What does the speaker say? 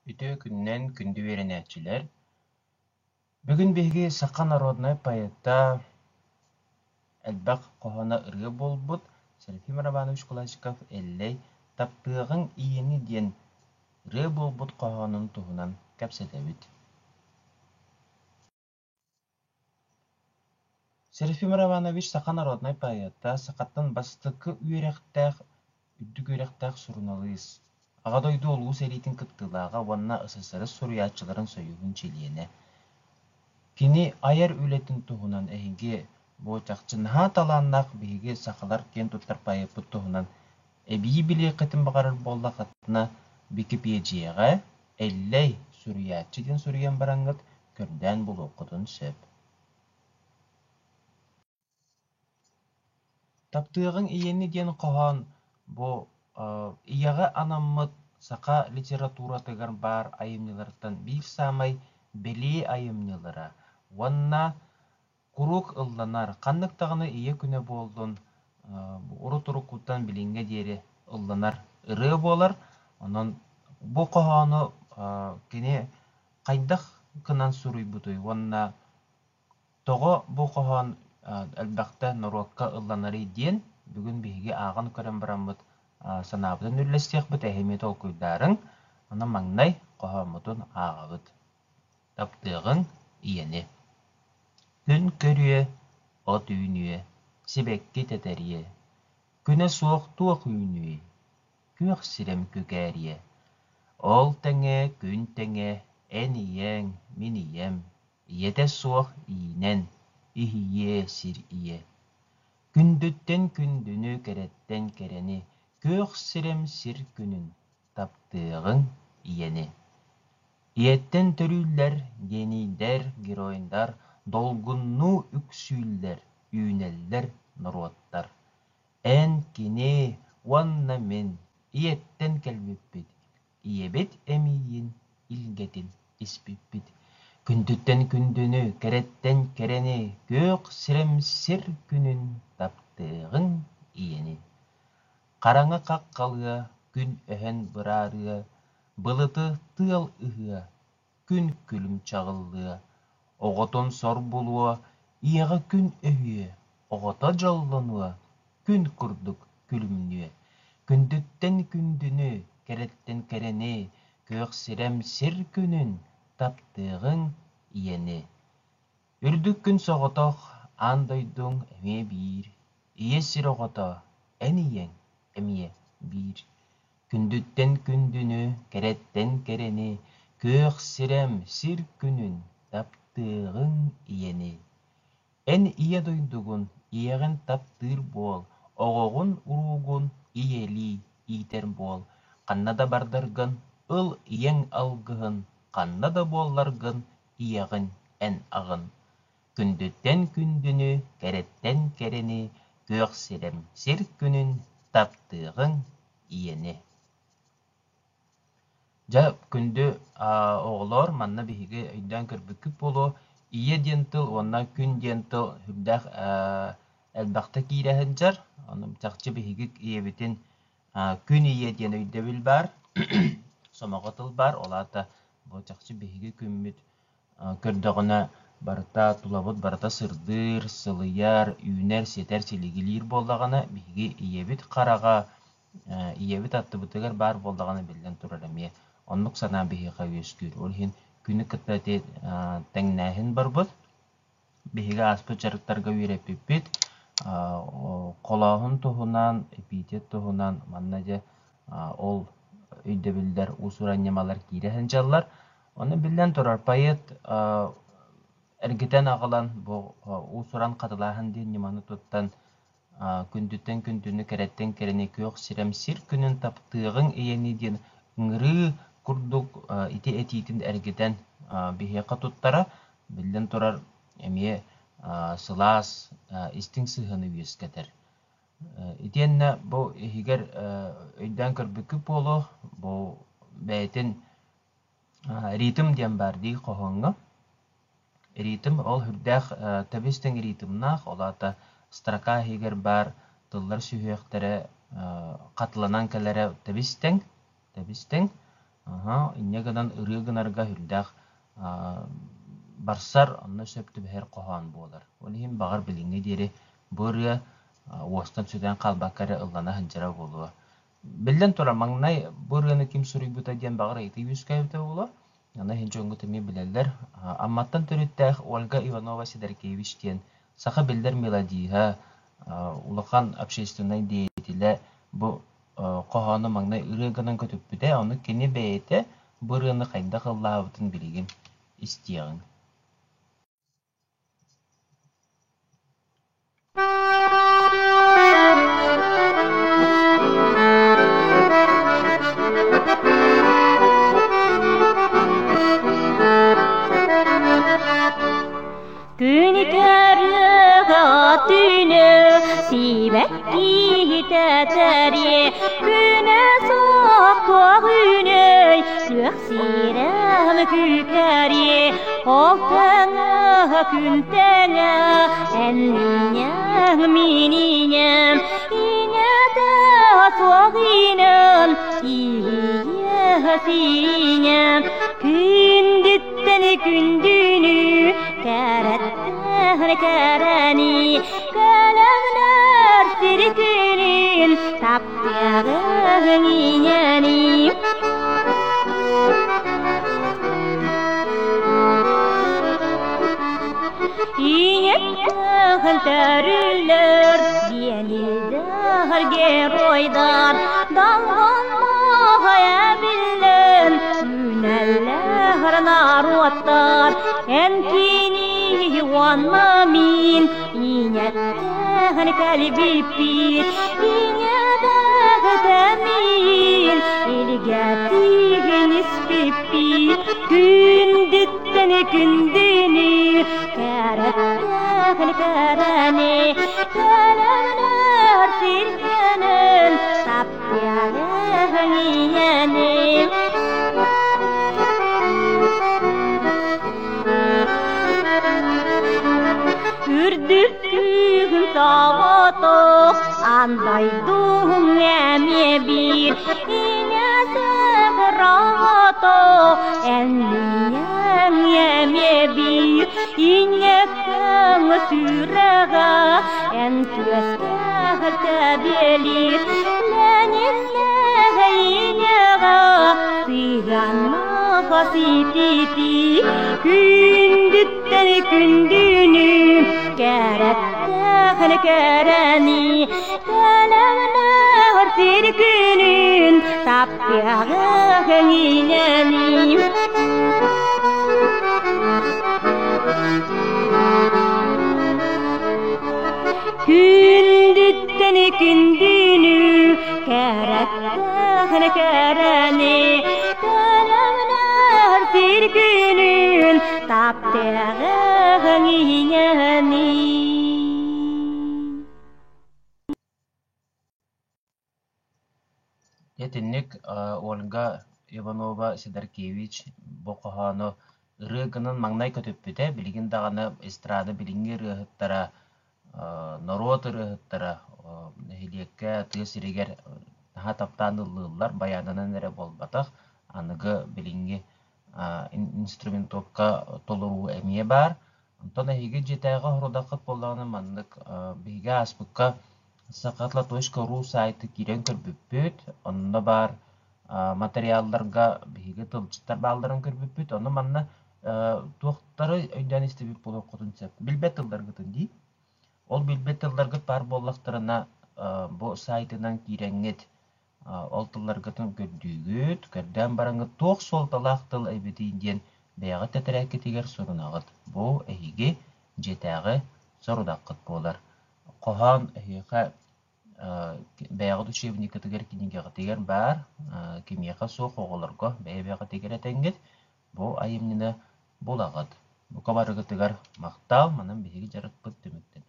Үтө күннен күндү беренечилер. Бүгүн биһиги сақа народной поэта элбэх коһона ырыа болбут Серафим Романович Кулачиков эллей таптыагың иени диэн ырыа болбут коһонун туһунан кэпсэтэбит. Серафим Романович сақа народной поэта сақаттан бастыкы үөрэхтээх, үддүк үөрэхтээх суруналыыс. Аҕадойду олуус элитин кыттылаага уонна ысысырыс суруяаччыларын сөйүһүн чилиэне. Кини айар үлетин туһунан эһиги буочахчы наһаа талааннаах биһиги сахалар киэн туттар пайыппыт туһунан эбии билиэххэтин баҕарар буоллаххытына Википедияға эллей суруяаччы диэн суруйан бараҥҥыт көрдөөн булуоккутун сөп. Таптыагың иенни диэн коһоон бу ийэҕэ анаммыт саха литературатыгар баар айымныларытан биир саамай белии айымнылара. Уонна курук ылланар, ханныктаҕына ийэ күнэ буоллун уру-туруккуттан билиҥҥэ диэри ылланар ырыа буолар. Онон бу коһоону кини хайдах кынан суруйбутуй. Уонна тоҕо бу коһоон элбэхтэ норуокка ылланарый диэн бүгүн биһиги ааҕан көрөн бараммыт санаабытын үллэстиэхбит эһими толкуйдаарыҥ. Онон маҥнай коһооммутун ааҕабыт. Таптыагың иэни. Күн көрүө, от үүнүө, сибэкки тэтэрие. Күнэ суох туох үүнүө, күөх сирем күкээрие. Ол тэҥэ, күн тэҥэ, эн ийэҥ, мин ийэм. Ийэтэ суох иинэн, иһийиэ сир ие. Күндүттэн күндүнү кэрэттэн кэрэни, күөх сирем сир күнүн. Таптыагың иэни. Иэттэн төрүүллэр, генийдэр, героиндар, долгуннуу үксүүллэр, үүнэллэр, норуоттар. Эн кини, уонна мин, иэттэн кэлбиппит, иэбит эмийин, илгетин испиппит. Күндүттэн күндүнү, кэрэттэн кэрэни, күөх сирем сир күнүн. Таптыагың иэни. Хараҥа хаккалыа, күн өһөн быраарыа, былыты тыал ыһыа, күн күлүм чаҕыллыа, оҕотун сор булуа, ийэҕэ күн өһүө, оҕото дьоллонуа, күн курдук күлүмнүө. Күндүттэн күндүнү, кэрэттэн кэрэни, күөх сирем сир күнүн. Таптыагың иэни. Үрдүк күн соҕотох, аан дойдуҥ эмиэ биир, ийэ сир оҕото, эн ийэҥ, эмиэ биир. Күндүттэн күндүнү, кэрэттэн кэрэни, күөх сирем сир күнүн. Таптыагың иэни. Эн ийэ дойдугун, ийэҕин таптыыр буол, оҕоҕун уруугун ийэлии иитэр буол, ханна да бардаргын, ыл ийэҥ алгыһын, ханна да буолларгын, ийэҕин эн аҕын. Күндүттэн күндүнү, кэрэттэн кэрэни, күөх сирем сир күнүн. Таптыагың иэни. Дьэ күндү оҕолор манна биһиги өйдөөн көрбүккүт болуо, ийэ диэн тыл, уонна күн диэн тыл хүрдэх элбэхтэ киирэһин дьар. Ону чахчы биһиги ийэбитин күн ийэ диэн өйдөбүл баар, сомоҕо тыл баар. Олаата бу чахчы биһиги күммүт көрдөҕүнэ барыта тулабыт, барыта сырдыыр, сылыйар, үүнэр, сетэр, силигилиир буоллаҕына биһиги ийэбит хараҕа, ийэбит аттыбытыгар баар буоллаҕына билэн турар эмиэ. Оннук санаа биһиэхэ үөскүүр. Ол иһин күнү кытта тэҥнээһин барбыт. Биһиги ааспыт чарыктарга үөрэппиппит. Холооһун туһунан, эпитет туһунан манна дьэ ол өйдөбүллэр уусуранньамалар киирэһин дьаллар. Оны билэн турар. Поэт эргитэн аҕалан бу уусуран хатылааһын диэн ньыманы туттан күндүттэн күндүнү, кэрэттэн кэрэни, күөх сирем сир күнүн. Таптыагың иэни диэн ыҥырыы курдук ити этиитин эргитэн биһиэхэ туттара билэн турар эмиэ сылаас истиң сыһыны үөскэтэр. Итиэннэ бу иһигэр өйдөөн көрбүккүт буолуо, бу бэйэтин ритм диэн баар дии хоһоҥҥо. Ритм ол хүрдэх тэбистэн ритмнаах, олаата строка иһигэр баар тыллар сүһүөхтэрэ хатыланан кэлэрэ тэбистэн Иннеганан ырыгынарга хүрдэх барсар онна сөптү бэхэр коһоон буолар. Олиһин багар билиңи диэри бырыа уостан сүтэн халбаккара ыллана ханжара болуа. Биллен тура маңнай бырыаны ким сурuybuta диэн багар айты үскайбыта болуа. Ана хин жоңгу теми билеллер. Амматтан төрүттэх Ольга Иванова Сидоркевич диэн саха билдер мелодиха улахан общественный деятеле бу коһоону маңнай ырыгынан көтүппүтэ ону кини бэйэте бырыаны хайда кыллаабытын билигин истиягын. Tätäri kynä sokko kynöi syöksiräm kykäri hohtanga kyntänä enninäm mininäm inätä suoginam iäsinäm kyndyttäni kyndyny kärättäni käräni kalamnar sirkinin tappiagani İnekten terüller diyenilder geroydar dalgan mahaya billen üneller narottar enkini wanmamin İnekten kalbipir İnekten ilgatihin ispipir gündütten gündünü Karattağın karani kalamlar silkenin tapyağın iyeni Ürdüktüğün savato andaydum eme bir İnasım rahato enliyen eme bir İnekten süraga en küeskär tebelir Lenille inega siganma sititi Kündütten kündünü kärättähän kärani Kalamnar sirkynyn tappiagan inäni Kündüttäni kündünü kärättähän kärani Kalamnar sirkynyn tappiagan inäni Yetinnik Olga Ivanova Sidorkevich bu koһоону ырыгынан маңнай көтүппүтэ билигин даганы эстрада билиңи ырыһыттара народ ырыһыттара хилиекке тыыс иригер наһа таптаан ыллыыллар баянанан эре болбатах аныгы билиңи инструментовка толоруу эмие бар онтон эһиги жетээҕэ хорудаккыт боллаҕына маннык биһиге аспыкка Sakatla.ru сайты кирен көрбүппүт онно бар материалларга биһиге тылчыттар баалларын көрбүппүт ону манна туохтары өйдөн истебип болуп котунча билбет тылдаргытын ди ол билбет тылдаргыт бар боллактарына бу сайтынан киренгет ол тылдаргытын көрдүүгүт көрдөн бараңы туох сол талаах тыл эбитин диен бэягы тетерэкке тигер сурунагыт бу эһиги жетээги сорудаккыт болар Кохан эһиэхэ бэягы учебника тигер кинигега тигер бар кимияка суох оголорго бэйэбэга тигер этенгет бу айымнина булагат бу кабарыгы тигер мактал манан биһиги жарыппыт түмүктен